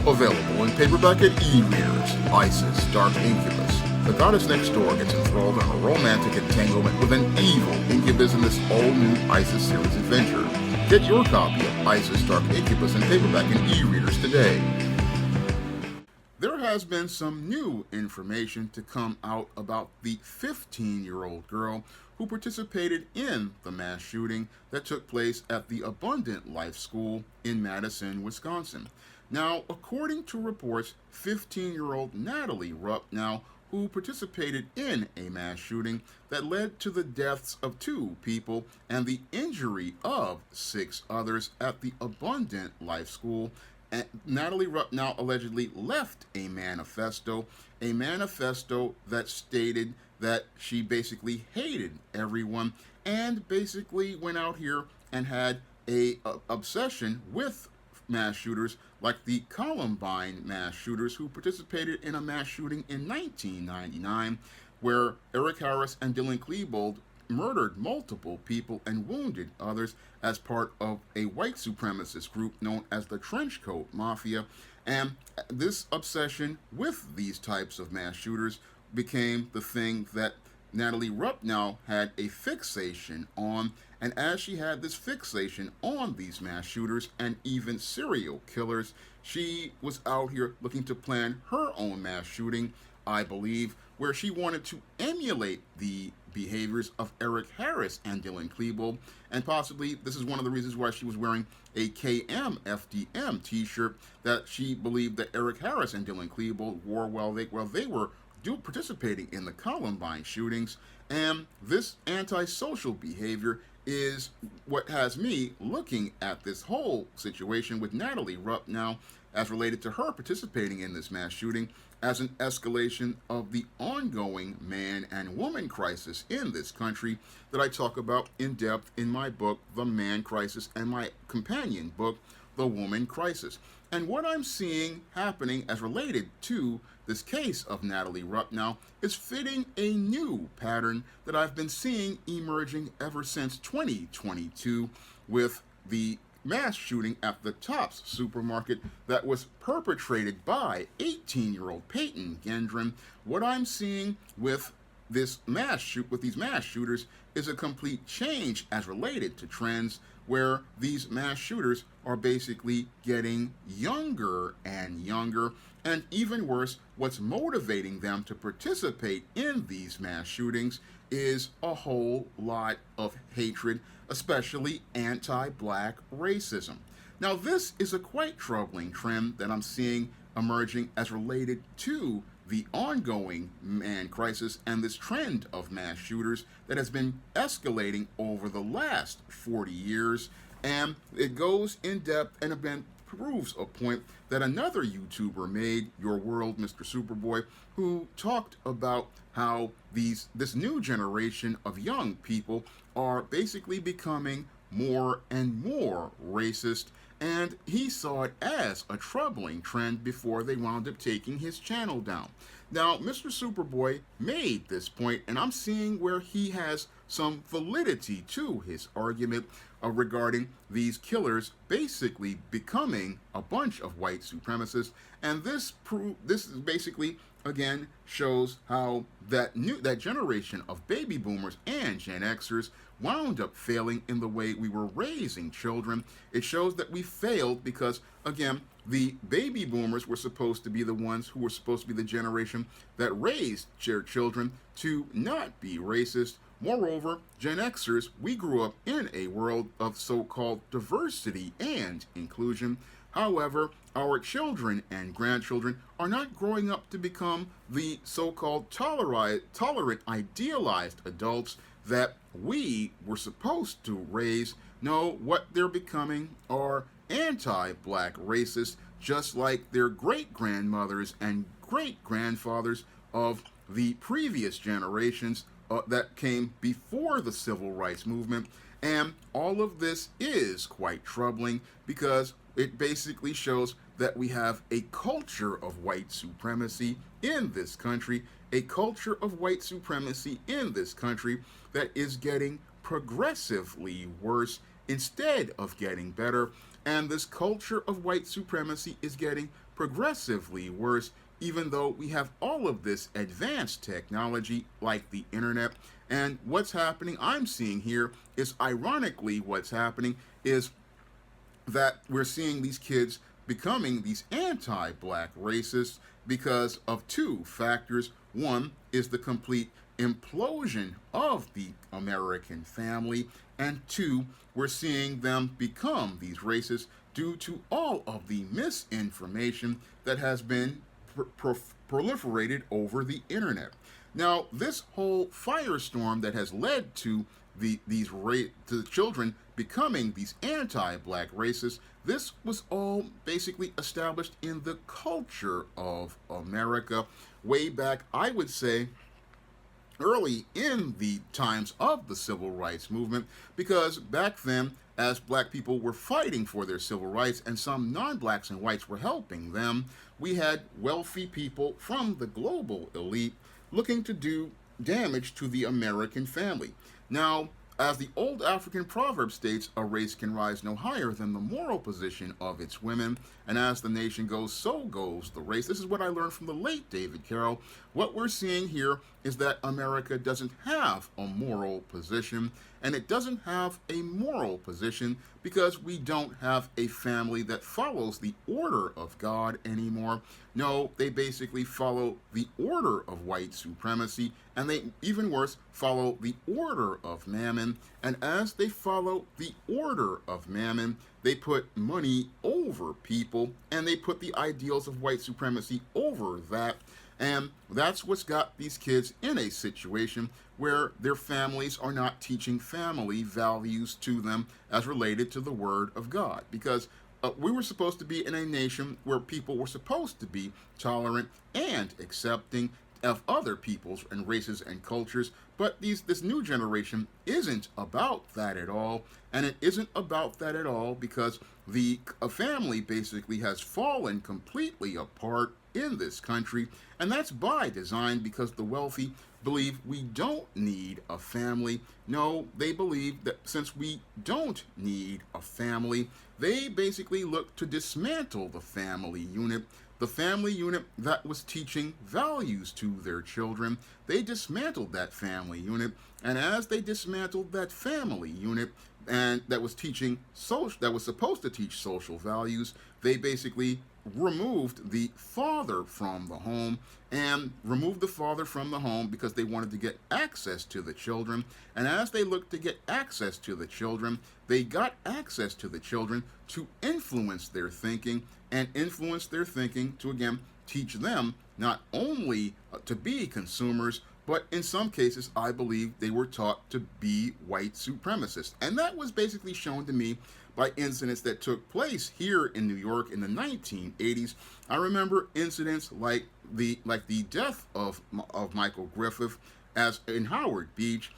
Available in paperback and e-readers, Isis, Dark Incubus. The goddess next door gets enthralled in a romantic entanglement with an evil incubus in this all-new Isis series adventure. Get your copy of Isis, Dark Incubus in paperback and e-readers today. There has been some new information to come out about the 15-year-old girl who participated in the mass shooting that took place at the Abundant Life School in Madison, Wisconsin. Now, according to reports, 15-year-old Natalie Rupnow, who participated in a mass shooting that led to the deaths of 2 people and the injury of 6 others at the Abundant Life School, Natalie Rupnow allegedly left a manifesto that stated that she basically hated everyone and basically went out here and had a obsession with mass shooters like the Columbine mass shooters who participated in a mass shooting in 1999 where Eric Harris and Dylan Klebold murdered multiple people and wounded others as part of a white supremacist group known as the Trenchcoat Mafia. And this obsession with these types of mass shooters became the thing that Natalie Rupnow had a fixation on, and as she had this fixation on these mass shooters and even serial killers, she was out here looking to plan her own mass shooting, I believe, where she wanted to emulate the behaviors of Eric Harris and Dylan Klebold, and possibly this is one of the reasons why she was wearing a KMFDM t-shirt that she believed that Eric Harris and Dylan Klebold wore while they were participating in the Columbine shootings. And this antisocial behavior is what has me looking at this whole situation with Natalie Rupnow as related to her participating in this mass shooting as an escalation of the ongoing man and woman crisis in this country that I talk about in depth in my book, The Man Crisis, and my companion book, The Woman Crisis. And what I'm seeing happening as related to this case of Natalie Rupnow is fitting a new pattern that I've been seeing emerging ever since 2022 with the mass shooting at the Tops supermarket that was perpetrated by 18-year-old Peyton Gendron. What I'm seeing with these mass shooters is a complete change as related to trends where these mass shooters are basically getting younger and younger, and even worse, what's motivating them to participate in these mass shootings is a whole lot of hatred, especially anti-black racism. Now, this is a quite troubling trend that I'm seeing emerging as related to the ongoing man crisis and this trend of mass shooters that has been escalating over the last 40 years. And it goes in depth and again proves a point that another YouTuber made, Your World, Mr. Superboy, who talked about how this new generation of young people are basically becoming more and more racist, and he saw it as a troubling trend before they wound up taking his channel down. Now, Mr. Superboy made this point, and I'm seeing where he has some validity to his argument regarding these killers basically becoming a bunch of white supremacists, and this basically again shows how that generation of baby boomers and Gen Xers wound up failing in the way we were raising children. It shows that we failed because, again, the baby boomers were supposed to be the ones who were supposed to be the generation that raised their children to not be racist. Moreover, Gen Xers, we grew up in a world of so-called diversity and inclusion. However, our children and grandchildren are not growing up to become the so-called tolerant, idealized adults that we were supposed to raise. No, what they're becoming are anti-black racists, just like their great-grandmothers and great-grandfathers of the previous generations that came before the civil rights movement. And all of this is quite troubling because it basically shows that we have a culture of white supremacy in this country, a culture of white supremacy in this country that is getting progressively worse instead of getting better. And this culture of white supremacy is getting progressively worse, even though we have all of this advanced technology like the internet. And what's happening, I'm seeing here, is ironically what's happening is that we're seeing these kids becoming these anti-black racists because of two factors. One is the complete implosion of the American family, and two, we're seeing them become these racists due to all of the misinformation that has been proliferated over the internet. Now, this whole firestorm that has led to the children becoming these anti-black racists, this was all basically established in the culture of America way back, I would say, early in the times of the civil rights movement, because back then, as black people were fighting for their civil rights and some non-blacks and whites were helping them, we had wealthy people from the global elite looking to do damage to the American family. Now, as the old African proverb states, a race can rise no higher than the moral position of its women, and as the nation goes, so goes the race. This is what I learned from the late David Carroll. What we're seeing here is that America doesn't have a moral position, and it doesn't have a moral position because we don't have a family that follows the order of God anymore. No, they basically follow the order of white supremacy, and they, even worse, follow the order of mammon. And as they follow the order of mammon, they put money over people, and they put the ideals of white supremacy over that. And that's what's got these kids in a situation where their families are not teaching family values to them as related to the Word of God. Because we were supposed to be in a nation where people were supposed to be tolerant and accepting of other peoples and races and cultures, but this new generation isn't about that at all, and it isn't about that at all because a family basically has fallen completely apart in this country, and that's by design because the wealthy believe we don't need a family. No, they believe that since we don't need a family, they basically look to dismantle the family unit. The family unit that was teaching values to their children, they dismantled that family unit, and as they dismantled that family unit, and that was supposed to teach social values, they basically removed the father from the home, and removed the father from the home because they wanted to get access to the children. And as they looked to get access to the children, they got access to the children to influence their thinking, and influence their thinking to, again, teach them not only to be consumers, but in some cases, I believe they were taught to be white supremacists. And that was basically shown to me by incidents that took place here in New York in the 1980s. I remember incidents like the death of Michael Griffith as in Howard Beach,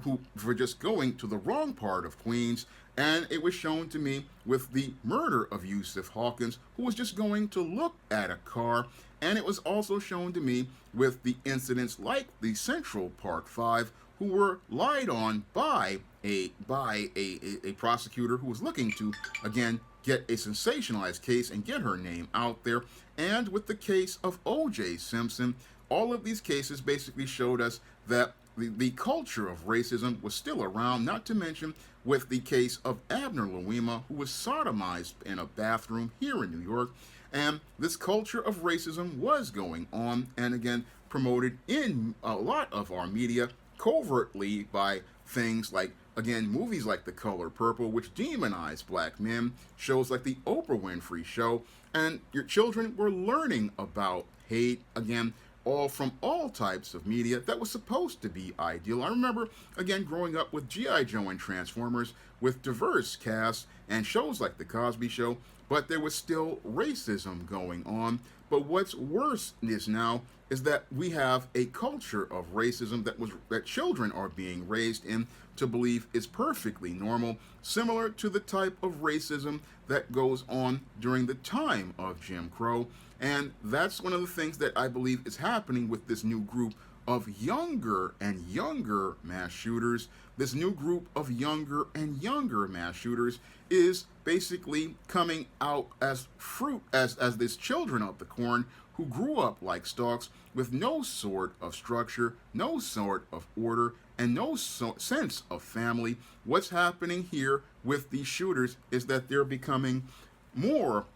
who for just going to the wrong part of Queens. And it was shown to me with the murder of Yusuf Hawkins, who was just going to look at a car. And it was also shown to me with the incidents like the Central Park Five, who were lied on by a prosecutor who was looking to, again, get a sensationalized case and get her name out there. And with the case of O.J. Simpson, all of these cases basically showed us that the culture of racism was still around, not to mention with the case of Abner Louima, who was sodomized in a bathroom here in New York. And this culture of racism was going on, and again, promoted in a lot of our media covertly by things like, again, movies like The Color Purple, which demonize black men, shows like The Oprah Winfrey Show, and your children were learning about hate, again, all from all types of media that was supposed to be ideal. I remember, again, growing up with G.I. Joe and Transformers with diverse casts and shows like The Cosby Show, but there was still racism going on. But what's worse is that we have a culture of racism that children are being raised in to believe is perfectly normal, similar to the type of racism that goes on during the time of Jim Crow. And that's one of the things that I believe is happening with this new group of younger and younger mass shooters. This new group of younger and younger mass shooters is basically coming out as fruit, as these children of the corn who grew up like stalks with no sort of structure, no sort of order, and no sense of family. What's happening here with these shooters is that they're becoming more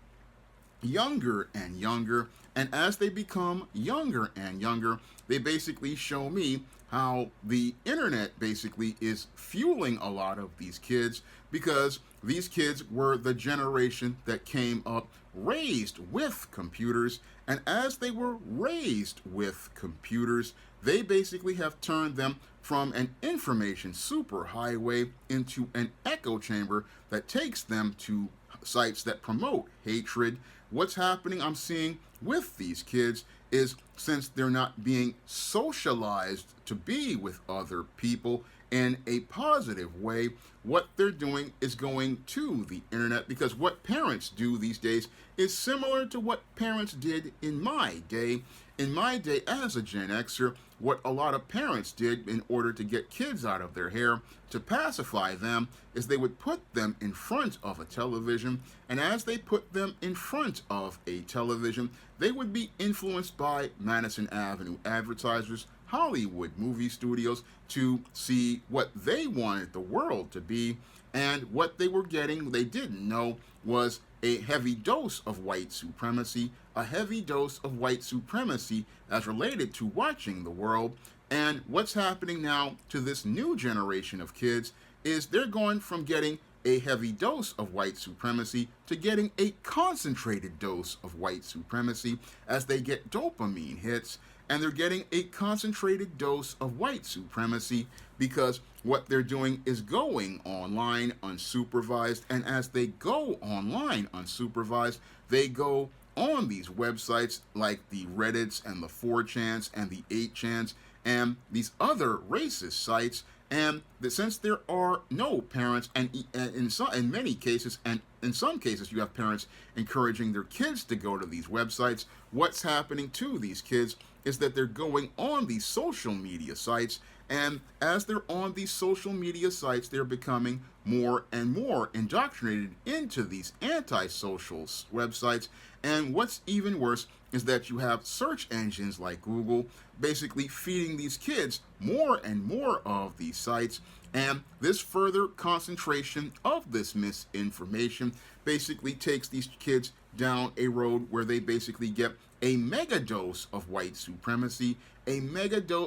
younger and younger, and as they become younger and younger, they basically show me how the internet basically is fueling a lot of these kids, because these kids were the generation that came up raised with computers, and as they were raised with computers, they basically have turned them from an information superhighway into an echo chamber that takes them to sites that promote hatred. What's happening, I'm seeing, with these kids is, since they're not being socialized to be with other people in a positive way, what they're doing is going to the internet, because what parents do these days is similar to what parents did in my day. In my day as a Gen Xer, what a lot of parents did in order to get kids out of their hair, to pacify them, is they would put them in front of a television, and as they put them in front of a television, they would be influenced by Madison Avenue advertisers, Hollywood movie studios, to see what they wanted the world to be, and what they were getting, they didn't know, was a heavy dose of white supremacy, a heavy dose of white supremacy as related to watching the world. And what's happening now to this new generation of kids is they're going from getting a heavy dose of white supremacy to getting a concentrated dose of white supremacy as they get dopamine hits, and they're getting a concentrated dose of white supremacy because what they're doing is going online unsupervised, and as they go online unsupervised, they go on these websites like the Reddits and the 4chans and the 8chans and these other racist sites. And since there are no parents, and in many cases, and in some cases you have parents encouraging their kids to go to these websites, what's happening to these kids is that they're going on these social media sites, and as they're on these social media sites, they're becoming more and more indoctrinated into these anti-social websites. And what's even worse is that you have search engines like Google basically feeding these kids more and more of these sites, and this further concentration of this misinformation basically takes these kids down a road where they basically get a mega dose of white supremacy, a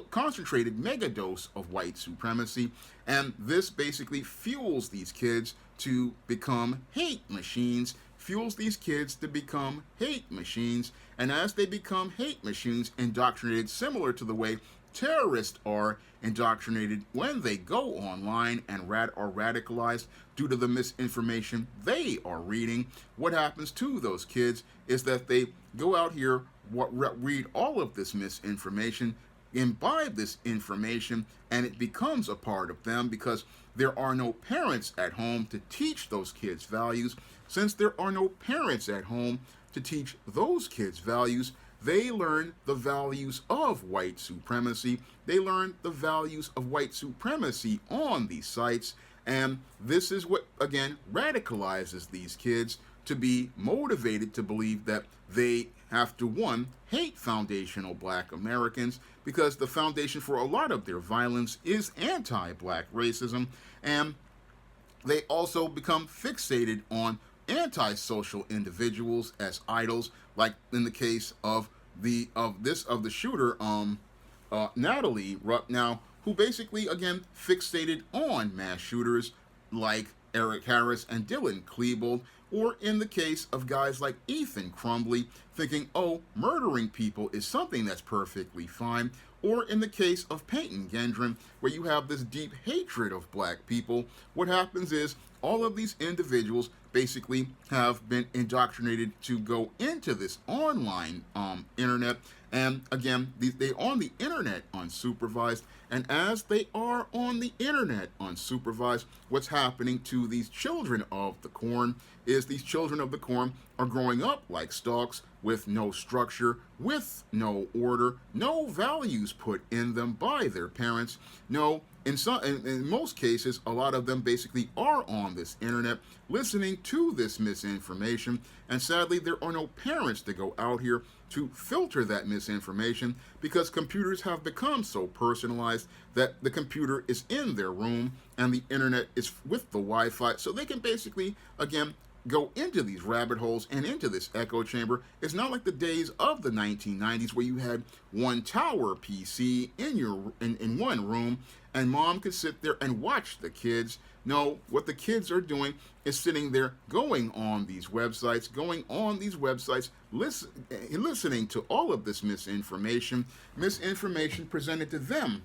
concentrated mega dose of white supremacy, and this basically fuels these kids to become hate machines, fuels these kids to become hate machines, and as they become hate machines, indoctrinated similar to the way terrorists are indoctrinated when they go online and are radicalized due to the misinformation they are reading, what happens to those kids is that they go out here, read all of this misinformation, imbibe this information, and it becomes a part of them because there are no parents at home to teach those kids values. Since there are no parents at home to teach those kids values, they learn the values of white supremacy. They learn the values of white supremacy on these sites, and this is what, again, radicalizes these kids to be motivated to believe that they have to, one, hate foundational black Americans, because the foundation for a lot of their violence is anti-black racism, and they also become fixated on antisocial individuals as idols, like in the case of the shooter, Natalie Rupnow, who basically again fixated on mass shooters like Eric Harris and Dylan Klebold, or in the case of guys like Ethan Crumbley, thinking, oh, murdering people is something that's perfectly fine, or in the case of Peyton Gendron, where you have this deep hatred of black people. What happens is all of these individuals basically have been indoctrinated to go into this online internet. And again, they on the internet unsupervised. And as they are on the internet unsupervised, what's happening to these children of the corn is these children of the corn are growing up like stalks with no structure, with no order, no values put in them by their parents. No, in most cases, a lot of them basically are on this internet listening to this misinformation, and sadly, there are no parents to go out here to filter that misinformation because computers have become so personalized that the computer is in their room and the internet is with the Wi-Fi, so they can basically, again, go into these rabbit holes and into this echo chamber. It's not like the days of the 1990s where you had one tower PC in one room and mom could sit there and watch the kids. No, what the kids are doing is sitting there going on these websites, listening to all of this misinformation presented to them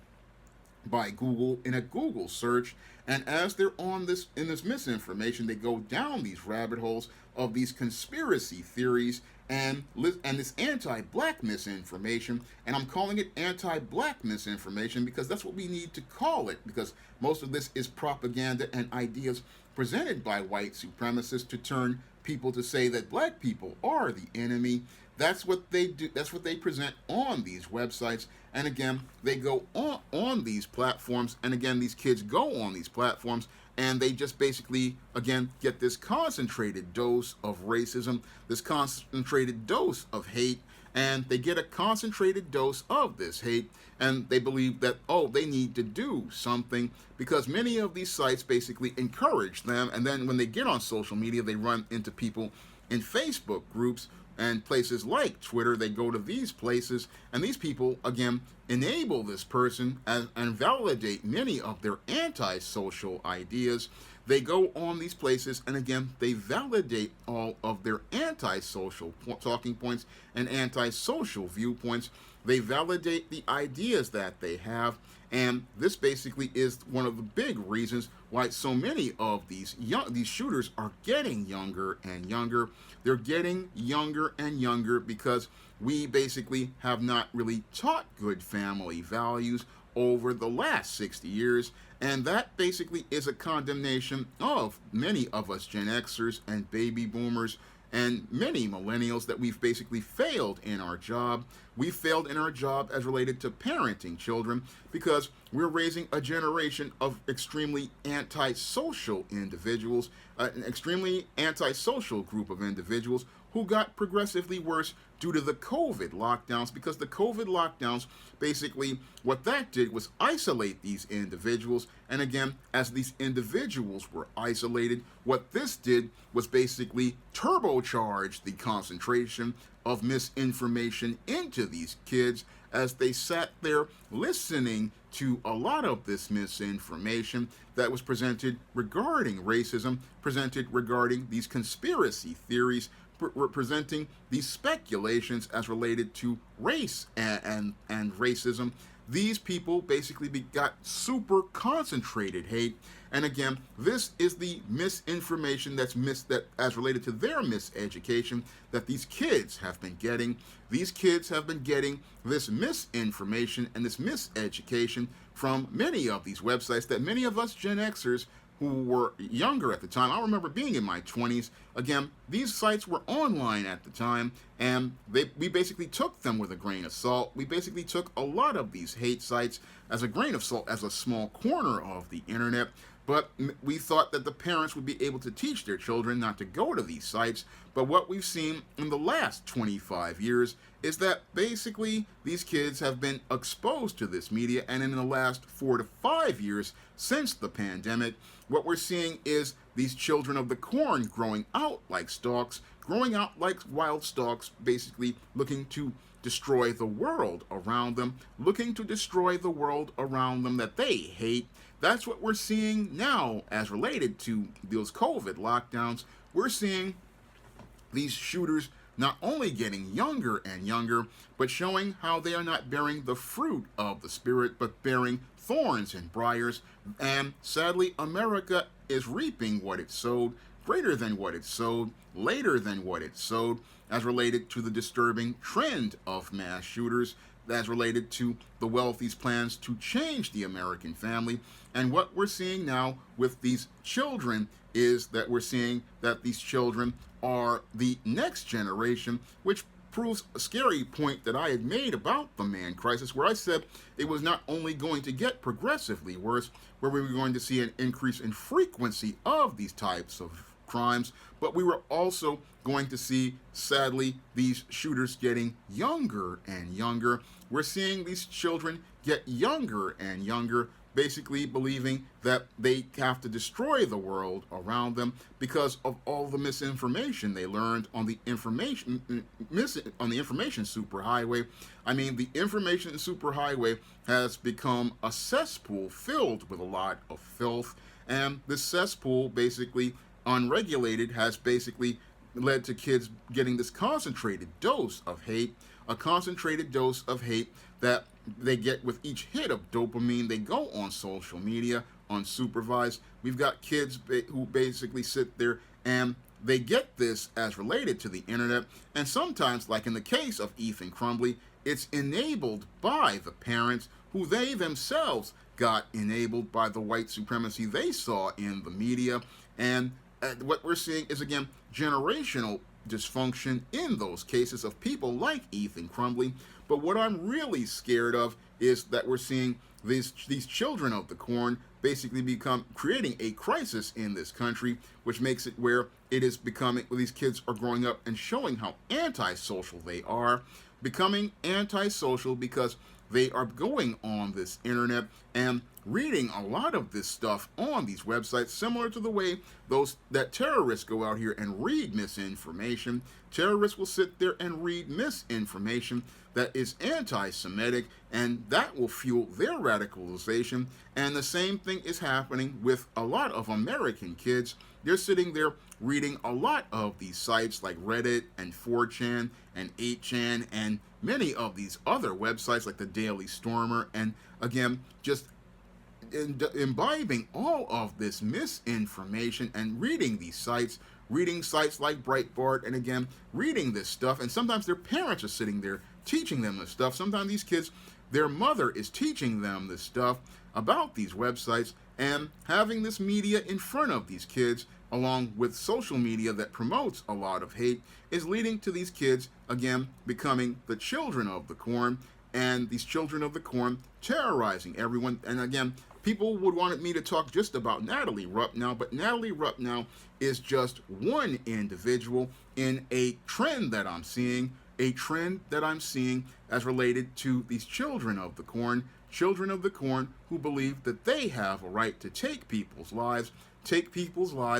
by Google in a Google search. And as they're on this in this misinformation, they go down these rabbit holes of these conspiracy theories and this anti-black misinformation. And I'm calling it anti-black misinformation because that's what we need to call it, because most of this is propaganda and ideas presented by white supremacists to turn people to say that black people are the enemy. That's what they do. That's what they present on these websites. And again, they go on these platforms. And again, these kids go on these platforms and they just basically, again, get this concentrated dose of racism, this concentrated dose of hate, and they get a concentrated dose of this hate, and they believe that, oh, they need to do something because many of these sites basically encourage them, and then when they get on social media, they run into people in Facebook groups and places like Twitter. They go to these places, and these people, again, enable this person and validate many of their anti-social ideas. They go on these places, and again, they validate all of their anti-social talking points and anti-social viewpoints. They validate the ideas that they have, and this basically is one of the big reasons why so many of these shooters are getting younger and younger. They're getting younger and younger because we basically have not really taught good family values over the last 60 years, and that basically is a condemnation of many of us Gen Xers and baby boomers and many millennials that we've basically failed in our job. We failed in our job as related to parenting children because we're raising a generation of extremely antisocial individuals, an extremely antisocial group of individuals who got progressively worse due to the COVID lockdowns, because the COVID lockdowns, basically what that did was isolate these individuals. And again, as these individuals were isolated, what this did was basically turbocharge the concentration of misinformation into these kids as they sat there listening to a lot of this misinformation that was presented regarding racism, presented regarding these conspiracy theories, representing these speculations as related to race and racism. These people basically got super concentrated hate. And again, this is the misinformation that as related to their miseducation that these kids have been getting. These kids have been getting this misinformation and this miseducation from many of these websites that many of us Gen Xers who were younger at the time, I remember being in my 20s, again, these sites were online at the time, and we basically took them with a grain of salt. We basically took a lot of these hate sites as a grain of salt, as a small corner of the internet, but we thought that the parents would be able to teach their children not to go to these sites. But what we've seen in the last 25 years is that basically these kids have been exposed to this media, and in the last 4 to 5 years since the pandemic, what we're seeing is these children of the corn growing out like stalks, growing out like wild stalks, basically looking to destroy the world around them, looking to destroy the world around them that they hate. That's what we're seeing now as related to those COVID lockdowns. We're seeing these shooters not only getting younger and younger, but showing how they are not bearing the fruit of the Spirit, but bearing thorns and briars. And sadly, America is reaping what it sowed, greater than what it sowed, later than what it sowed, as related to the disturbing trend of mass shooters, as related to the wealthy's plans to change the American family. And what we're seeing now with these children is that we're seeing that these children are the next generation, which proves a scary point that I had made about the man crisis, where I said it was not only going to get progressively worse, where we were going to see an increase in frequency of these types of crimes, but we were also going to see, sadly, these shooters getting younger and younger. We're seeing these children get younger and younger, basically believing that they have to destroy the world around them because of all the misinformation they learned on the information superhighway. I mean, the information superhighway has become a cesspool filled with a lot of filth, and this cesspool, basically unregulated, has basically led to kids getting this concentrated dose of hate, a concentrated dose of hate that they get with each hit of dopamine. They go on social media unsupervised. We've got kids who basically sit there and they get this as related to the internet. And sometimes, like in the case of Ethan Crumbley, it's enabled by the parents, who they themselves got enabled by the white supremacy they saw in the media. And what we're seeing is, again, generational dysfunction in those cases of people like Ethan Crumbley. But what I'm really scared of is that we're seeing these children of the corn basically creating a crisis in this country, which makes it where it is becoming, these kids are growing up and showing how antisocial they are, becoming antisocial because they are going on this internet and reading a lot of this stuff on these websites, similar to the way that terrorists go out here and read misinformation. Terrorists will sit there and read misinformation that is anti-Semitic, and that will fuel their radicalization. And the same thing is happening with a lot of American kids. They're sitting there reading a lot of these sites like Reddit and 4chan and 8chan and many of these other websites like the Daily Stormer, and again, just imbibing all of this misinformation and reading these sites, reading sites like Breitbart, and again, reading this stuff. And sometimes their parents are sitting there teaching them this stuff. Sometimes these kids, their mother is teaching them this stuff about these websites, and having this media in front of these kids, along with social media that promotes a lot of hate, is leading to these kids, again, becoming the children of the corn, and these children of the corn terrorizing everyone. And again, people would want me to talk just about Natalie Rupnow, but Natalie Rupnow is just one individual in a trend that I'm seeing, as related to these children of the corn who believe that they have a right to take people's lives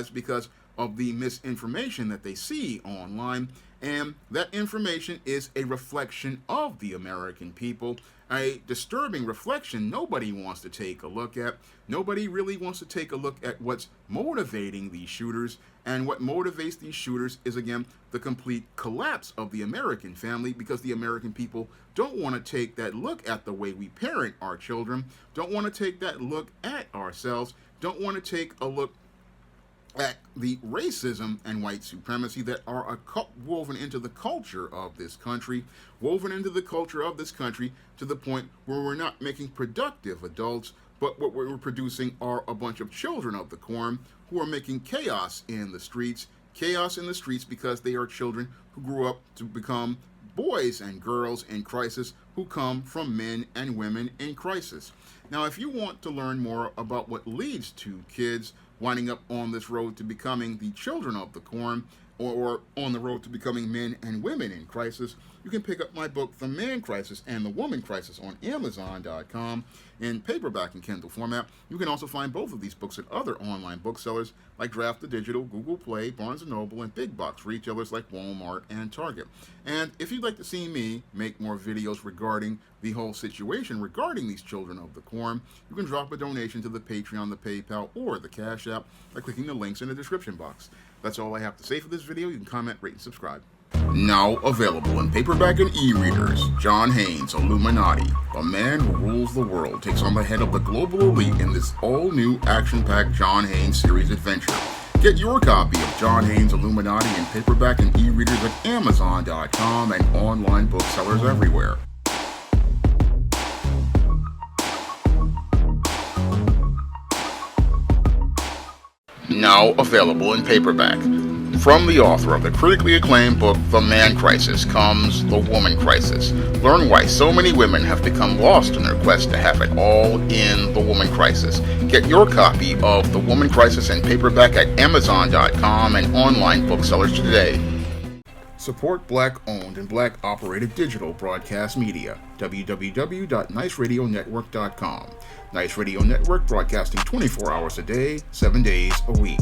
because of the misinformation that they see online. And that information is a reflection of the American people, a disturbing reflection nobody wants to take a look at. Nobody really wants to take a look at what's motivating these shooters. And what motivates these shooters is, again, the complete collapse of the American family, because the American people don't want to take that look at the way we parent our children, don't want to take that look at ourselves, don't want to take a look at the racism and white supremacy that are woven into the culture of this country, to the point where we're not making productive adults, but what we're producing are a bunch of children of the corn who are making chaos in the streets because they are children who grew up to become boys and girls in crisis, who come from men and women in crisis. Now, if you want to learn more about what leads to kids winding up on this road to becoming the children of the corn, or on the road to becoming men and women in crisis, you can pick up my book, The Man Crisis and the Woman Crisis, on Amazon.com in paperback and Kindle format. You can also find both of these books at other online booksellers like Draft the Digital, Google Play, Barnes & Noble, and big box retailers like Walmart and Target. And if you'd like to see me make more videos regarding the whole situation regarding these children of the corn, you can drop a donation to the Patreon, the PayPal, or the Cash App by clicking the links in the description box. That's all I have to say for this video. You can comment, rate, and subscribe. Now available in paperback and e-readers, John Haynes' Illuminati, the man who rules the world, takes on the head of the global elite in this all-new action-packed John Haynes series adventure. Get your copy of John Haynes' Illuminati in paperback and e-readers at Amazon.com and online booksellers everywhere. Now available in paperback. From the author of the critically acclaimed book, The Man Crisis, comes The Woman Crisis. Learn why so many women have become lost in their quest to have it all in The Woman Crisis. Get your copy of The Woman Crisis in paperback at Amazon.com and online booksellers today. Support Black-owned and Black-operated digital broadcast media. www.niceradionetwork.com. Nice Radio Network, broadcasting 24 hours a day, 7 days a week.